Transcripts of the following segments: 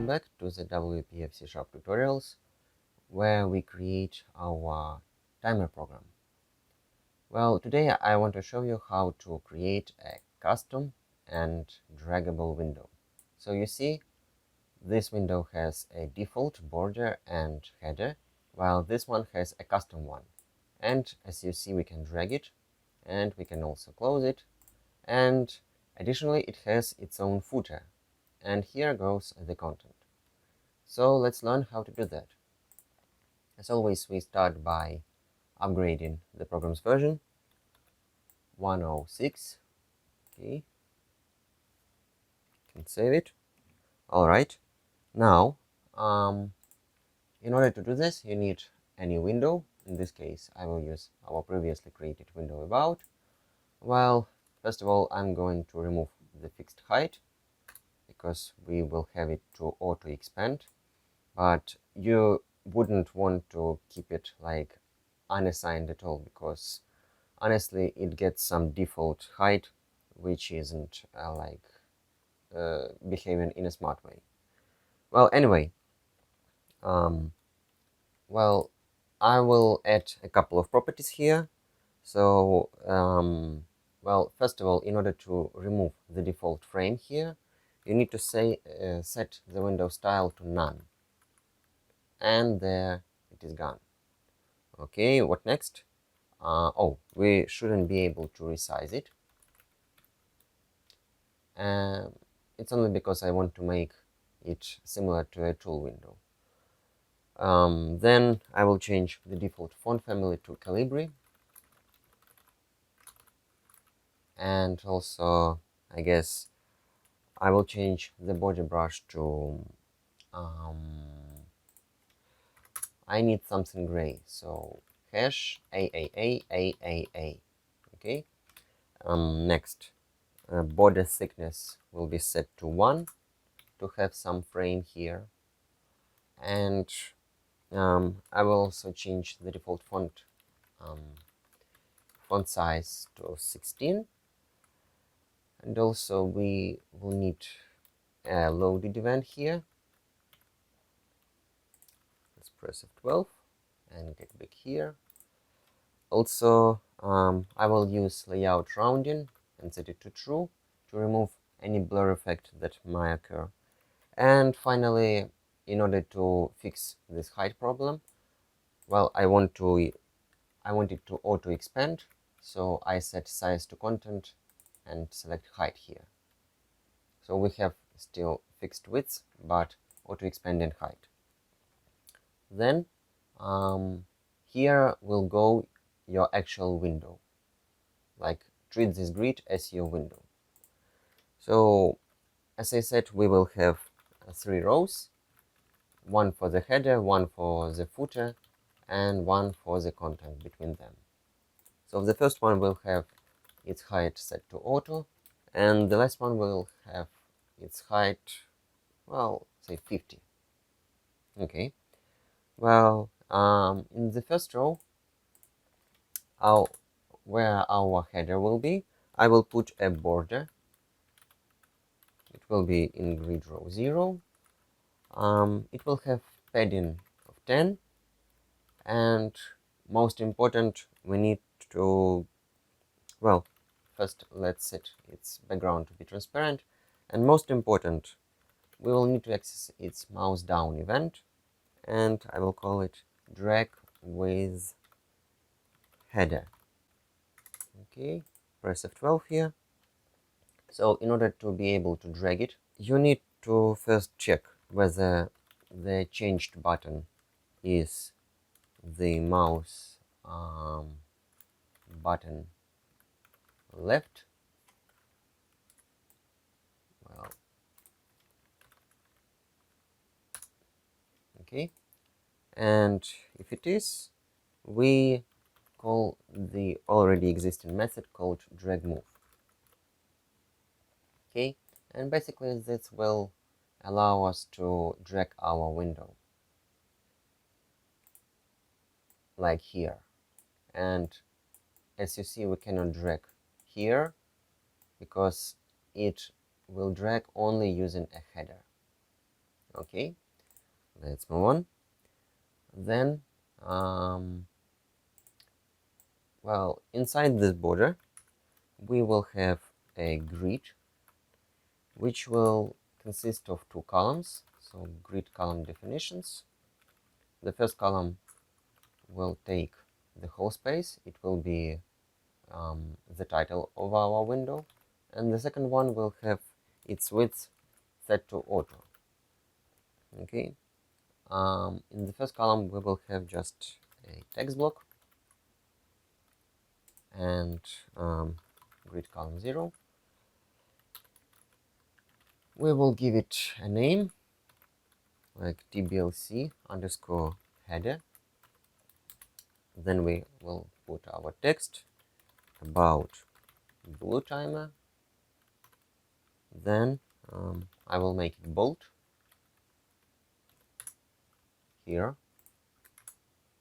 welcome back to the WPF C# tutorials, where we create our timer program. Well, today I want to show you how to create a custom and draggable window. So you see, this window has a default border and header, while this one has a custom one. And as you see, we can drag it, and we can also close it, and additionally it has its own footer. And here goes the content. So let's learn how to do that. As always, we start by upgrading the program's version 106. Okay, can save it. All right. Now, in order to do this, you need a new window. In this case, I will use our previously created window about. Well, first of all, I'm going to remove the fixed height because we will have it to auto expand, but you wouldn't want to keep it like unassigned at all, because honestly it gets some default height which isn't behaving in a smart way. Well, anyway, well, I will add a couple of properties here. So well, first of all, in order to remove the default frame here, you need to say set the window style to none, and there it is gone. Okay, what next? Oh, we shouldn't be able to resize it. It's only because I want to make it similar to a tool window. Then I will change the default font family to Calibri, and also I guess I will change the body brush to I need something gray, so hash AAA. Okay. Next, border thickness will be set to 1 to have some frame here, and I will also change the default font size to 16, and also we will need a loaded event here. Let's press F12 and get back here. Also, I will use layout rounding and set it to true to remove any blur effect that might occur. And finally, in order to fix this height problem, well, I want it to auto expand, so I set size to content and select height here. So we have still fixed width, but auto expanding height. Then here will go your actual window. Like, treat this grid as your window. So as I said, we will have 3 rows, one for the header, one for the footer, and one for the content between them. So the first one will have its height set to auto, and the last one will have its height, well, say 50. Okay. Well, in the first row, where our header will be, I will put a border. It will be in grid row 0. It will have padding of 10, and most important, we need to, well, first let's set its background to be transparent, and most important, we will need to access its mouse down event, and I will call it drag with header. Okay, press F12 here. So in order to be able to drag it, you need to first check whether the changed button is the mouse button left. Well, okay, and if it is, we call the already existing method called drag move. Okay, and basically this will allow us to drag our window like here, and as you see, we cannot drag here because it will drag only using a header. Okay, let's move on. Then well, inside this border we will have a grid which will consist of two columns, so grid column definitions. The first column will take the whole space, it will be the title of our window, and the second one will have its width set to auto. Okay, in the first column we will have just a text block and grid column 0. We will give it a name like tblc underscore header. Then we will put our text about blue timer. Then I will make it bold here,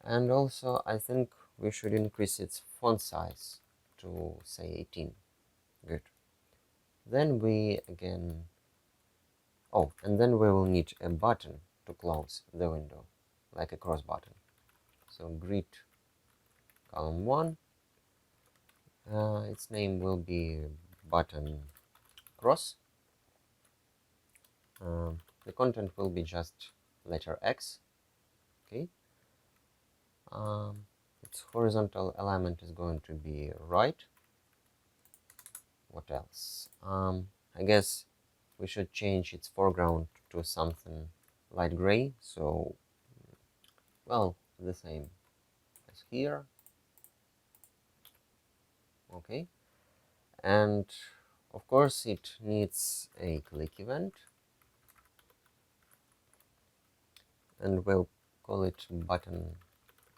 and also I think we should increase its font size to say 18. Good. Then we again, oh, and then we will need a button to close the window, like a cross button. So grid column 1, its name will be button cross. The content will be just letter X. Okay. Its horizontal alignment is going to be right. What else? I guess we should change its foreground to something light gray, so well, the same as here. Okay, and of course it needs a click event, and we'll call it button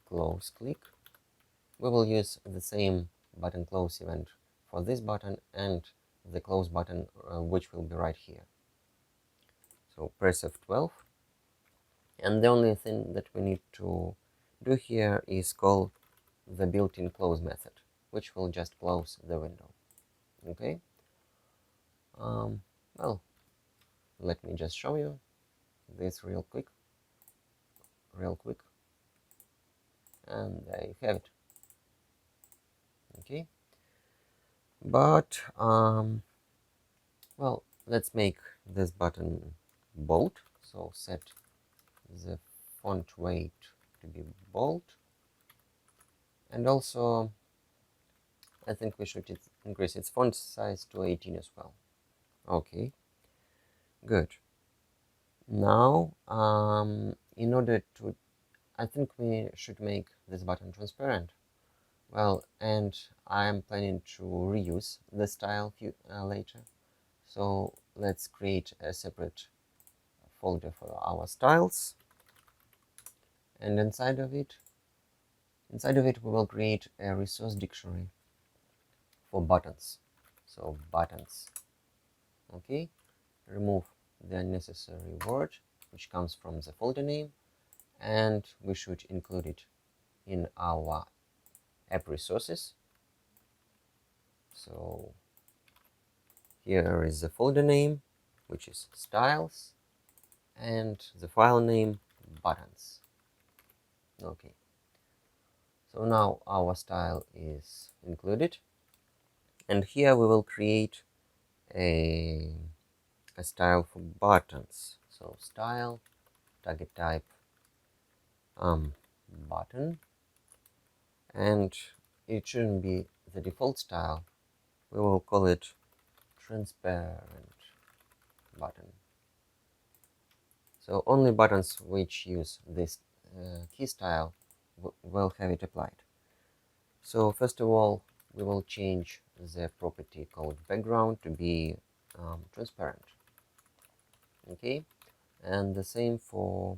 close click. We will use the same button close event for this button and the close button, which will be right here. So press F12, and the only thing that we need to do here is call the built-in close method, which will just close the window. Okay. Well, let me just show you this real quick, and there you have it. Okay, but well, let's make this button bold, so set the font weight to be bold, and also I think we should increase its font size to 18 as well. Okay, good. Now in order to, I think we should make this button transparent. Well, and I'm planning to reuse the style later, so let's create a separate folder for our styles, and inside of it we will create a resource dictionary for buttons. So buttons. Okay, remove the unnecessary word which comes from the folder name, and we should include it in our app resources. So here is the folder name, which is styles, and the file name buttons. Okay, so now our style is included, and here we will create a style for buttons. So style target type button, and it shouldn't be the default style. We will call it transparent button. So only buttons which use this key style will have it applied. So first of all, we will change the property called background to be transparent. Okay, and the same for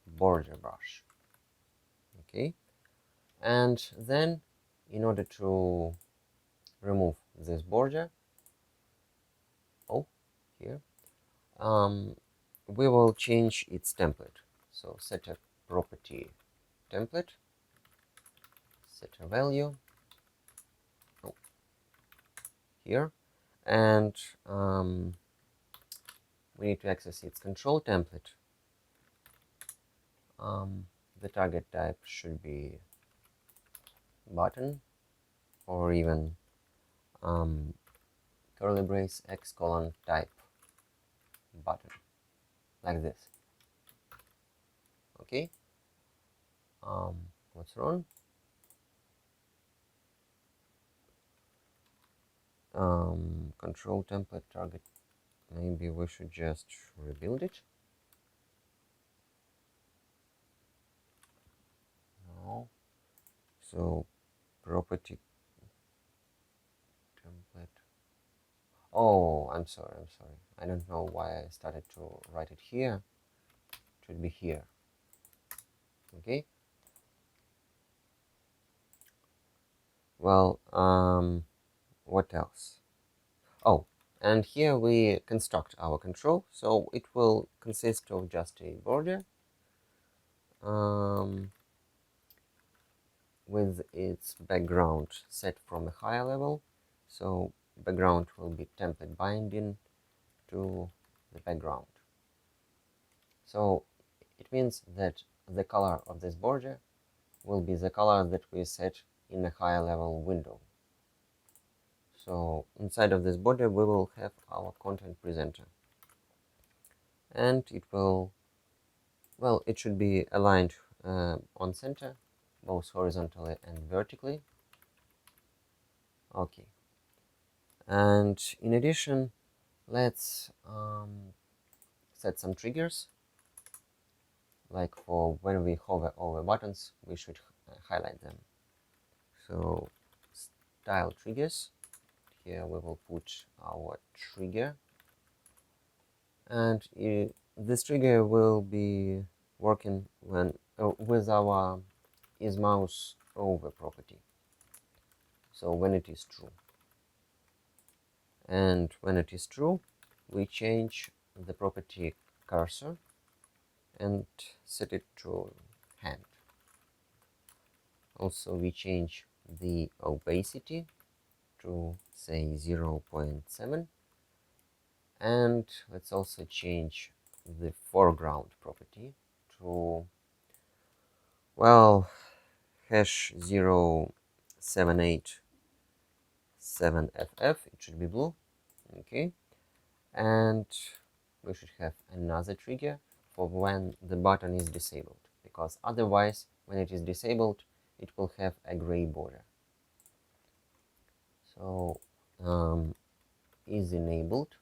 border brush. Okay, and then in order to remove this border, here, we will change its template. So set a property template, set a value here, and we need to access its control template. The target type should be button, or even curly brace x colon type button, like this. Okay. What's wrong? Control template target. Maybe we should just rebuild it. No. So property template. Oh, I'm sorry. I don't know why I started to write it here. It should be here. Okay. Well, what else? Oh, and here we construct our control. So it will consist of just a border with its background set from a higher level. So background will be template binding to the background. So it means that the color of this border will be the color that we set in a higher level window. So inside of this border we will have our content presenter, and it will, well, it should be aligned on center, both horizontally and vertically. Okay, and in addition, let's set some triggers. Like for when we hover over buttons, we should highlight them. So style triggers, here we will put our trigger, and this trigger will be working when with our isMouse over property. So when it is true, and when it is true, we change the property cursor and set it to hand. Also, we change the opacity to say 0.7, and let's also change the foreground property to, well, hash 0787FF. It should be blue. Okay, and we should have another trigger for when the button is disabled, because otherwise when it is disabled it will have a gray border. So is enabled.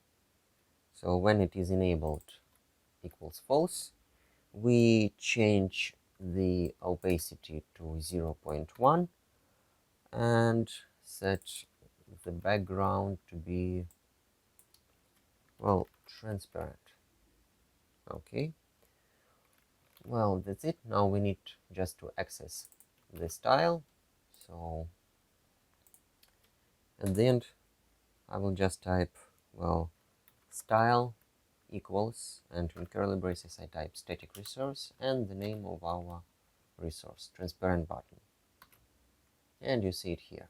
So when it is enabled equals false, we change the opacity to 0.1 and set the background to be, well, transparent. Okay, well, that's it. Now we need just to access the style. So at the end I will just type, well, style equals, and in curly braces I type static resource and the name of our resource, transparent button, and you see it here.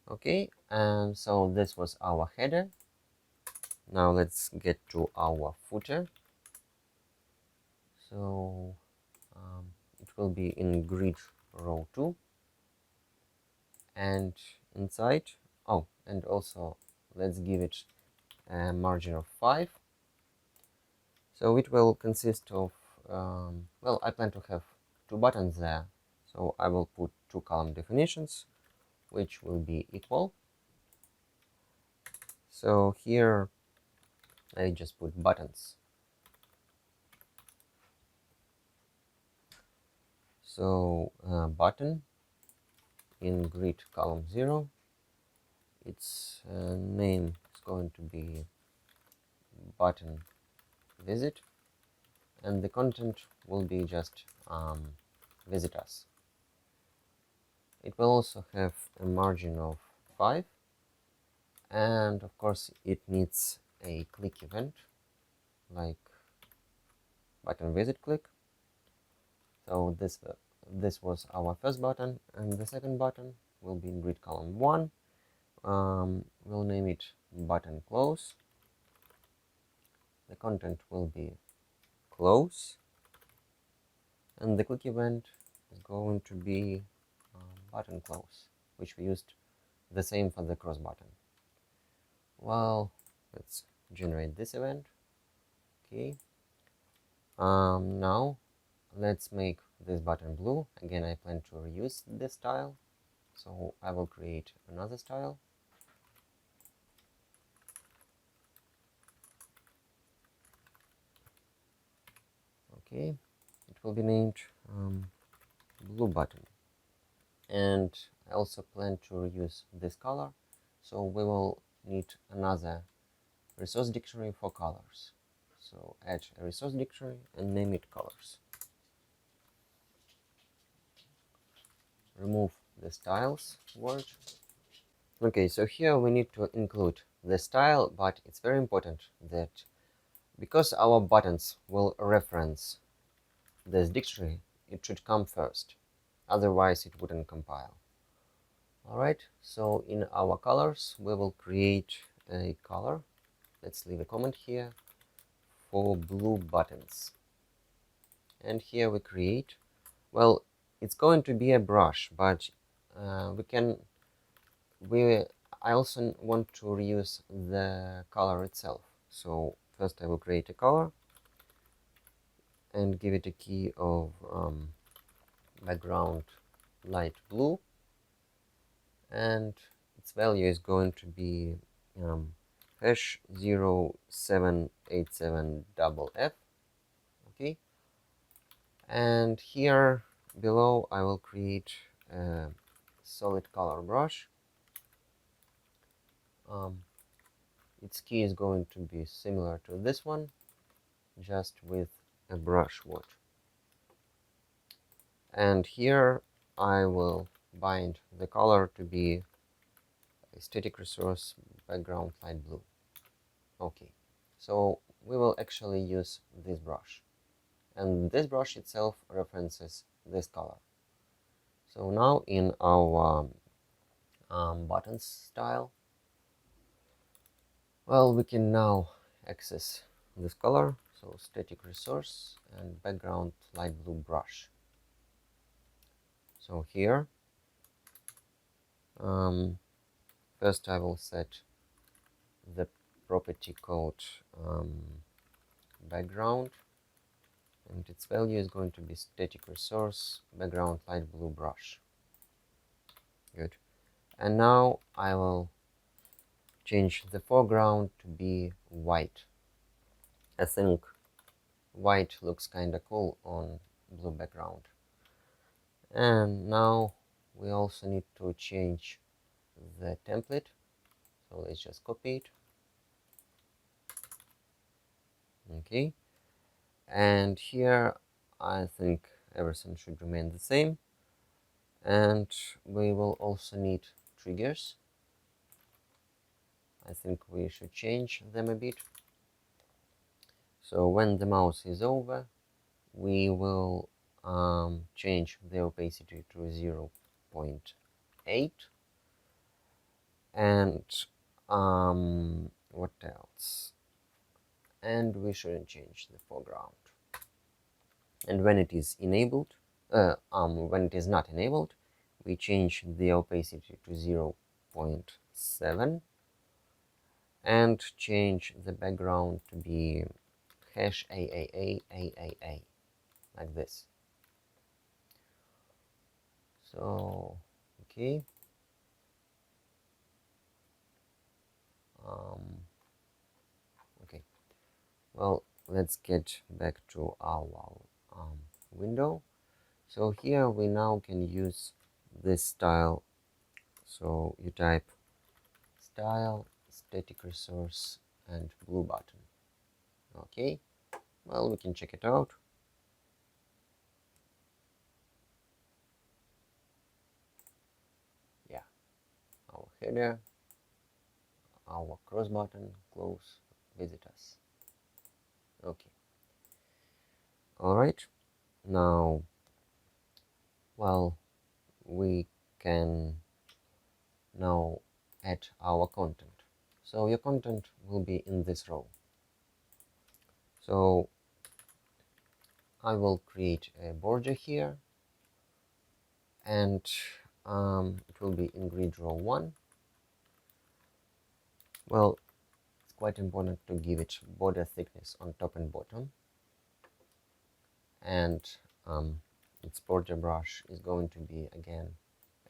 Okay, and so this was our header. Now let's get to our footer. So it will be in grid row 2, and inside, oh, and also let's give it a margin of 5. So it will consist of, well, I plan to have 2 buttons there, so I will put 2 column definitions, which will be equal. So here I just put buttons. So button in grid column 0, its name is going to be button visit, and the content will be just visit us. It will also have a margin of 5, and of course it needs a click event like button visit click. So this was our first button, and the second button will be in grid column 1. We'll name it button close, the content will be close, and the click event is going to be button close, which we used the same for the cross button. Well, let's generate this event. Okay. Now let's make this button blue. Again, I plan to reuse this style, so I will create another style. Okay, it will be named blue button, and I also plan to reuse this color, so we will need another resource dictionary for colors. So add a resource dictionary and name it colors. Remove the styles word. Okay, so here we need to include the style, but it's very important that because our buttons will reference this dictionary, it should come first, otherwise it wouldn't compile. Alright, so in our colors we will create a color. Let's leave a comment here for blue buttons, and here we create, well, it's going to be a brush, but I also want to reuse the color itself. So first I will create a color and give it a key of background light blue, and its value is going to be hash 0787FF. Okay, and here below I will create a solid color brush. Its key is going to be similar to this one, just with a brush word. And here I will bind the color to be a static resource background light blue. Okay, so we will actually use this brush, and this brush itself references this color. So now in our buttons style, well, we can now access this color, so static resource and background light blue brush. So here first I will set the property called background, and its value is going to be static resource background light blue brush. Good. And now I will change the foreground to be white. I think white looks kinda cool on blue background. And now we also need to change the template, so let's just copy it. Okay, and here I think everything should remain the same, and we will also need triggers. I think we should change them a bit. So when the mouse is over, we will change the opacity to 0.8, and what else? And we shouldn't change the foreground. And when it is enabled, when it is not enabled, we change the opacity to 0.7 and change the background to be hash AAA, like this. So, okay. Okay. Well, let's get back to our window. So here we now can use this style. So you type style, static resource, and blue button. Okay, well, we can check it out. Yeah, our header, our cross button, close, visit us. Okay. All right. Now, well, we can now add our content. So your content will be in this row. So I will create a border here, and it will be in grid row 1. Well, it's quite important to give it border thickness on top and bottom, and its border brush is going to be again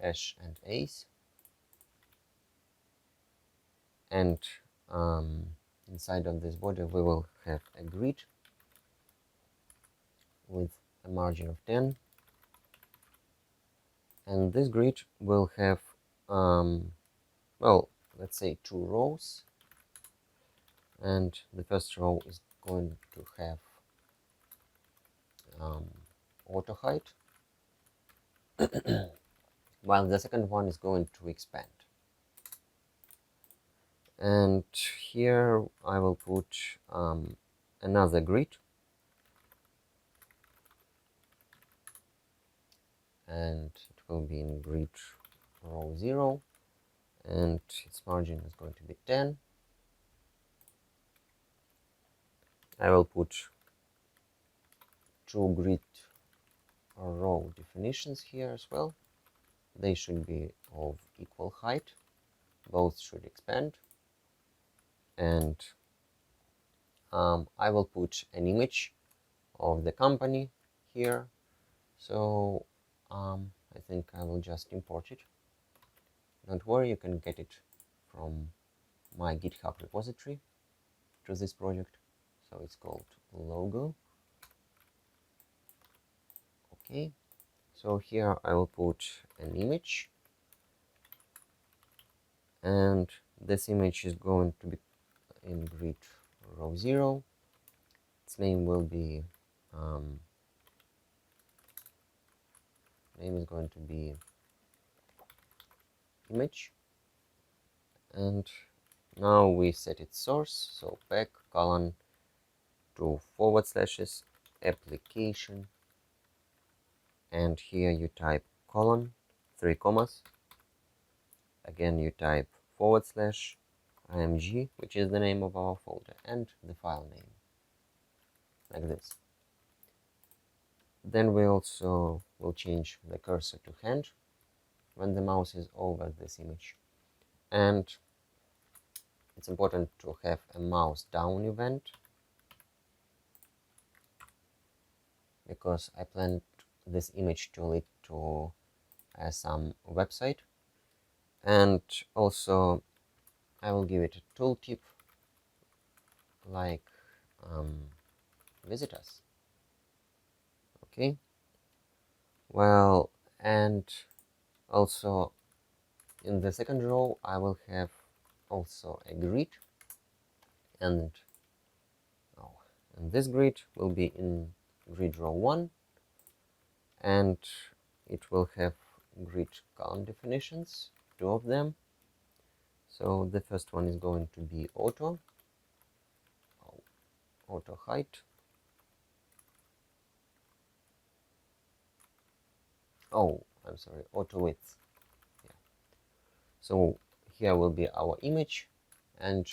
Ash and Ace, and inside of this border we will have a grid with a margin of 10, and this grid will have well, let's say 2 rows, and the first row is going to have auto height, while the second one is going to expand. And here I will put another grid, and it will be in grid row 0, and its margin is going to be 10. I will put 2 grid row definitions here as well. They should be of equal height, both should expand, and I will put an image of the company here. So I think I will just import it. Don't worry, you can get it from my GitHub repository to this project. So it's called logo. Okay, so here I will put an image, and this image is going to be in grid row 0. Its name will be name is going to be image, and now we set its source, so back colon 2 forward slashes application, and here you type colon 3 commas, again you type forward slash img, which is the name of our folder, and the file name, like this. Then we also will change the cursor to hand when the mouse is over this image, and it's important to have a mouse down event, because I planned this image to lead to some website, and also I will give it a tooltip like visit us. Okay, well, and also in the second row I will have also a grid, and this grid will be in grid row 1, and it will have grid column definitions, 2 of them. So the first one is going to be auto height, I'm sorry, auto width. Yeah. So here will be our image, and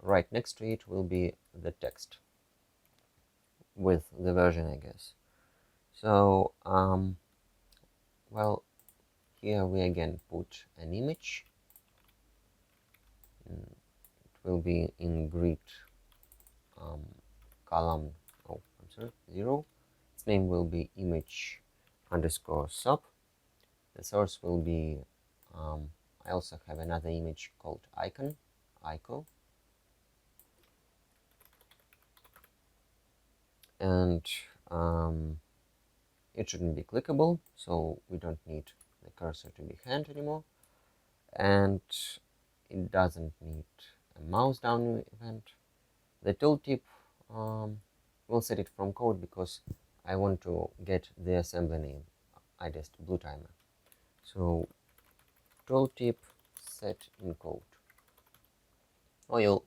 right next to it will be the text with the version, I guess. So well, here we again put an image. It will be in grid column 0. Its name will be image underscore sub. The source will be I also have another image called ico, and it shouldn't be clickable, so we don't need the cursor to be hand anymore, and it doesn't need a mouse down event. The tooltip we'll set it from code because I want to get the assembly name, IDEST blue timer. So tooltip set in code, or you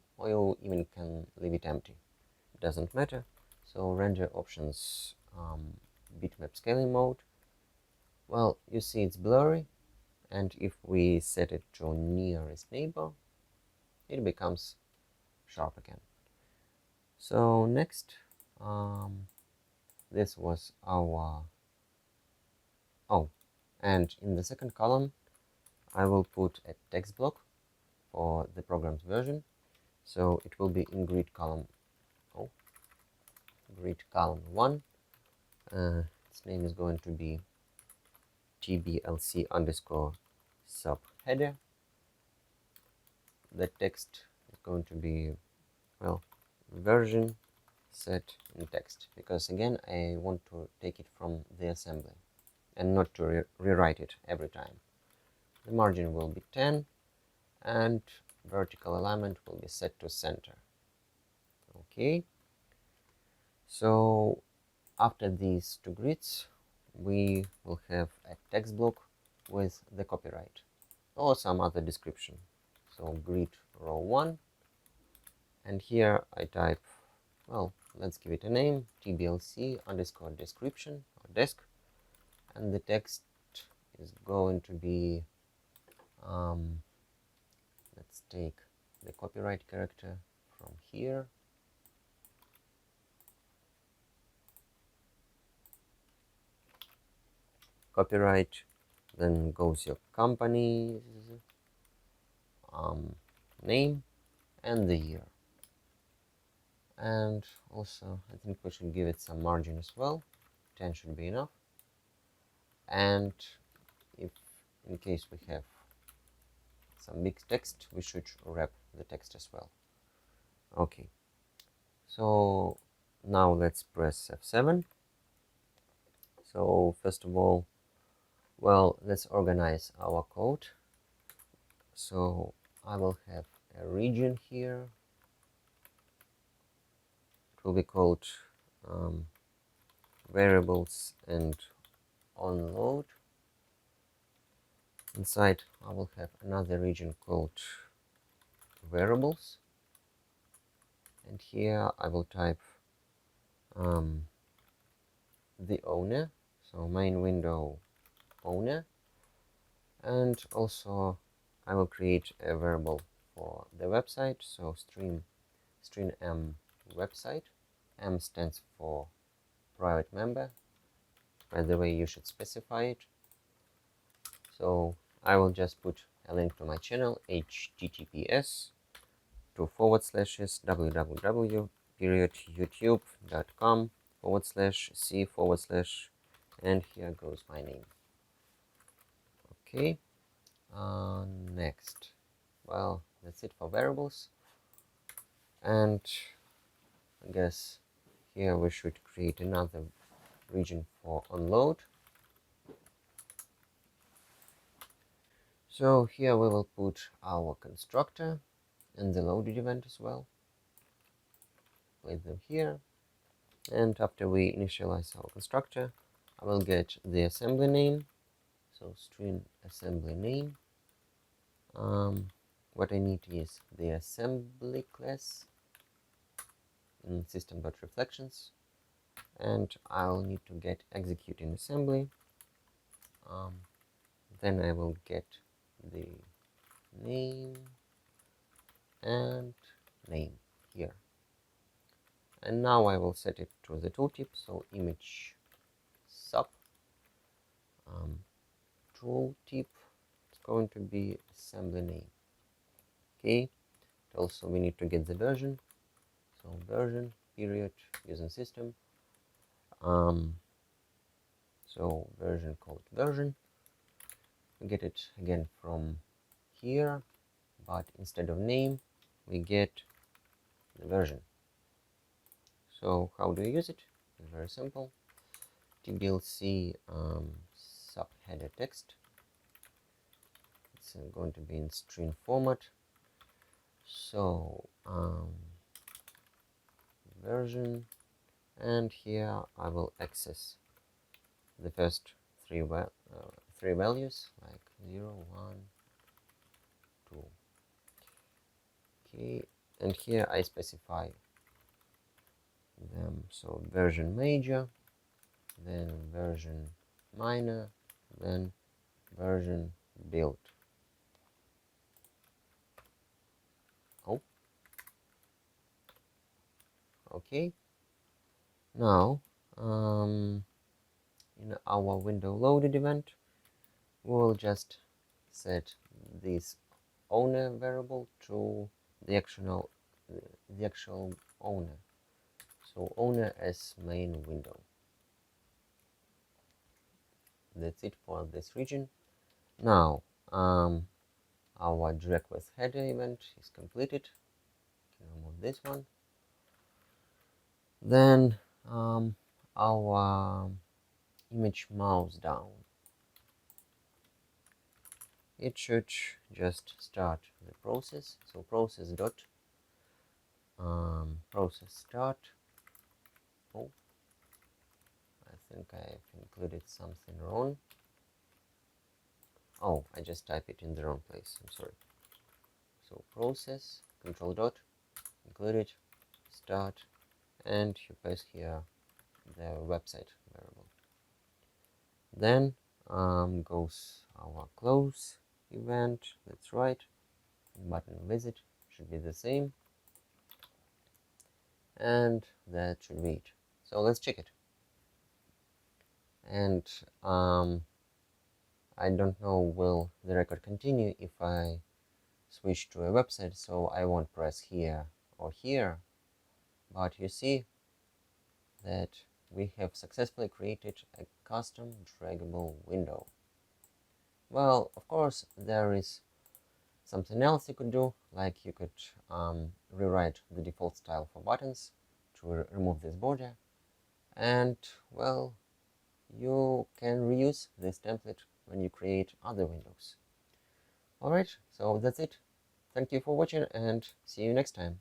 even can leave it empty, it doesn't matter. So render options, bitmap scaling mode. Well, you see it's blurry, and if we set it to nearest neighbor, it becomes sharp again. So next, this was our, oh, and in the second column I will put a text block for the program's version. So it will be in grid column, oh, grid column 1. Its name is going to be tblc underscore subheader. The text is going to be, well, version set in text, because again I want to take it from the assembly and not to rewrite it every time. The margin will be 10 and vertical alignment will be set to center. Okay, so after these two grids we will have a text block with the copyright or some other description. So grid row 1, and here I type, well, let's give it a name, tblc underscore description or desk, and the text is going to be, let's take the copyright character from here, copyright, then goes your company's name and the year. And also I think we should give it some margin as well. 10 should be enough. And if in case we have some big text, we should wrap the text as well. Okay, so now let's press F7. So first of all, well, let's organize our code. So I will have a region here. It will be called variables and onload. Inside I will have another region called variables, and here I will type the owner, so main window owner, and also I will create a variable for the website, so string m website. M stands for private member. By the way, you should specify it. So I will just put a link to my channel, https://www.youtube.com/c/ and here goes my name. Okay, next, well, that's it for variables, and I guess here we should create another region for onload. So here we will put our constructor and the loaded event as well. Place them here, and after we initialize our constructor, I will get the assembly name, so string assembly name. What I need is the assembly class in system.reflections, and I'll need to get execute in assembly. Then I will get the name and name here, and now I will set it to the tooltip, so image sub tooltip, it's going to be assembly name. Okay, also we need to get the version, so version period using system, so version called version. We get it again from here, but instead of name we get the version. So how do you use it? It's very simple. tblc subheader text, it's going to be in string format, so version, and here I will access the first three values, like 0, 1, 2. Okay, and here I specify them, so version major, then version minor, then version build. Okay. Now, in our window loaded event, we'll just set this owner variable to the actual owner. So owner as main window. That's it for this region. Now, our direct with header event is completed. Can remove this one. Then our image mouse down. It should just start the process. So process dot process start. Oh, I think I've included something wrong. Oh, I just typed it in the wrong place. I'm sorry. So process control dot included start, and you pass here the website variable. Then goes our close event. That's right. Button visit should be the same, and that should be it. So let's check it. And I don't know will the record continue if I switch to a website, so I won't press here or here, but you see that we have successfully created a custom draggable window. Well, of course, there is something else you could do, like you could rewrite the default style for buttons to remove this border, and well, you can reuse this template when you create other windows. Alright, so that's it. Thank you for watching and see you next time.